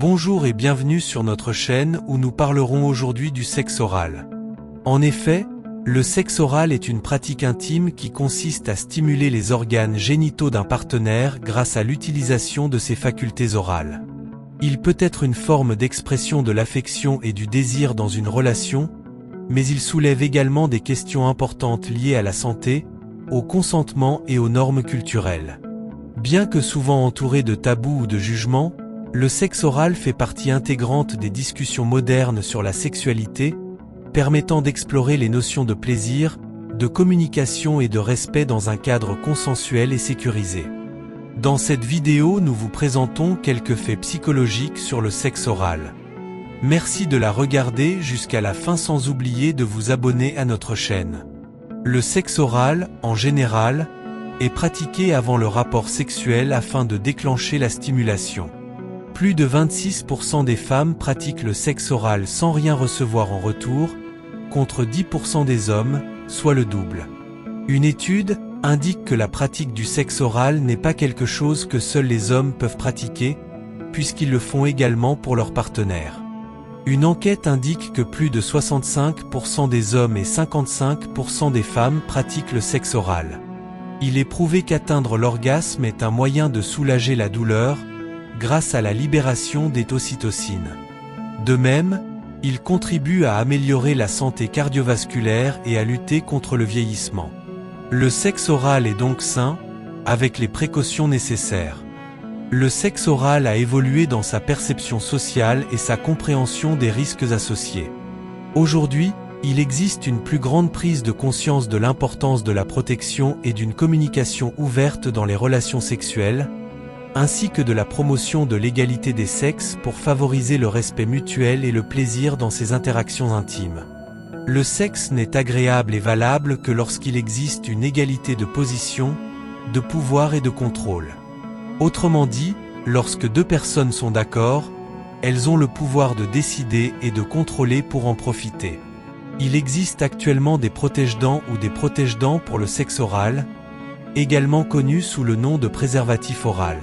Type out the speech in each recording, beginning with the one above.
Bonjour et bienvenue sur notre chaîne où nous parlerons aujourd'hui du sexe oral. En effet, le sexe oral est une pratique intime qui consiste à stimuler les organes génitaux d'un partenaire grâce à l'utilisation de ses facultés orales. Il peut être une forme d'expression de l'affection et du désir dans une relation, mais il soulève également des questions importantes liées à la santé, au consentement et aux normes culturelles. Bien que souvent entouré de tabous ou de jugements, le sexe oral fait partie intégrante des discussions modernes sur la sexualité, permettant d'explorer les notions de plaisir, de communication et de respect dans un cadre consensuel et sécurisé. Dans cette vidéo, nous vous présentons quelques faits psychologiques sur le sexe oral. Merci de la regarder jusqu'à la fin sans oublier de vous abonner à notre chaîne. Le sexe oral, en général, est pratiqué avant le rapport sexuel afin de déclencher la stimulation. Plus de 26% des femmes pratiquent le sexe oral sans rien recevoir en retour, contre 10% des hommes, soit le double. Une étude indique que la pratique du sexe oral n'est pas quelque chose que seuls les hommes peuvent pratiquer, puisqu'ils le font également pour leur partenaire. Une enquête indique que plus de 65% des hommes et 55% des femmes pratiquent le sexe oral. Il est prouvé qu'atteindre l'orgasme est un moyen de soulager la douleur, grâce à la libération des ocytocines. De même, il contribue à améliorer la santé cardiovasculaire et à lutter contre le vieillissement. Le sexe oral est donc sain, avec les précautions nécessaires. Le sexe oral a évolué dans sa perception sociale et sa compréhension des risques associés. Aujourd'hui, il existe une plus grande prise de conscience de l'importance de la protection et d'une communication ouverte dans les relations sexuelles, ainsi que de la promotion de l'égalité des sexes pour favoriser le respect mutuel et le plaisir dans ces interactions intimes. Le sexe n'est agréable et valable que lorsqu'il existe une égalité de position, de pouvoir et de contrôle. Autrement dit, lorsque deux personnes sont d'accord, elles ont le pouvoir de décider et de contrôler pour en profiter. Il existe actuellement des protège-dents ou des protège-dents pour le sexe oral, également connus sous le nom de préservatif oral.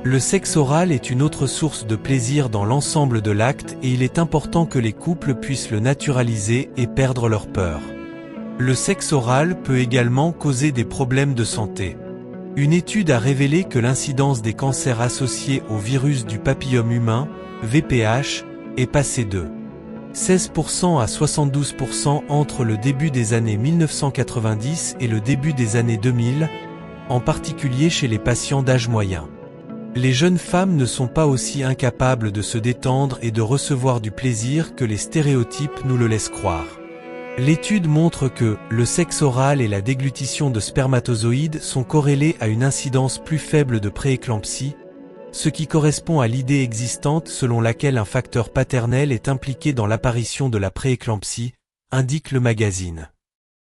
Le sexe oral est une autre source de plaisir dans l'ensemble de l'acte et il est important que les couples puissent le naturaliser et perdre leur peur. Le sexe oral peut également causer des problèmes de santé. Une étude a révélé que l'incidence des cancers associés au virus du papillome humain, VPH, est passée de 16% à 72% entre le début des années 1990 et le début des années 2000, en particulier chez les patients d'âge moyen. Les jeunes femmes ne sont pas aussi incapables de se détendre et de recevoir du plaisir que les stéréotypes nous le laissent croire. L'étude montre que le sexe oral et la déglutition de spermatozoïdes sont corrélés à une incidence plus faible de prééclampsie, ce qui correspond à l'idée existante selon laquelle un facteur paternel est impliqué dans l'apparition de la prééclampsie, indique le magazine.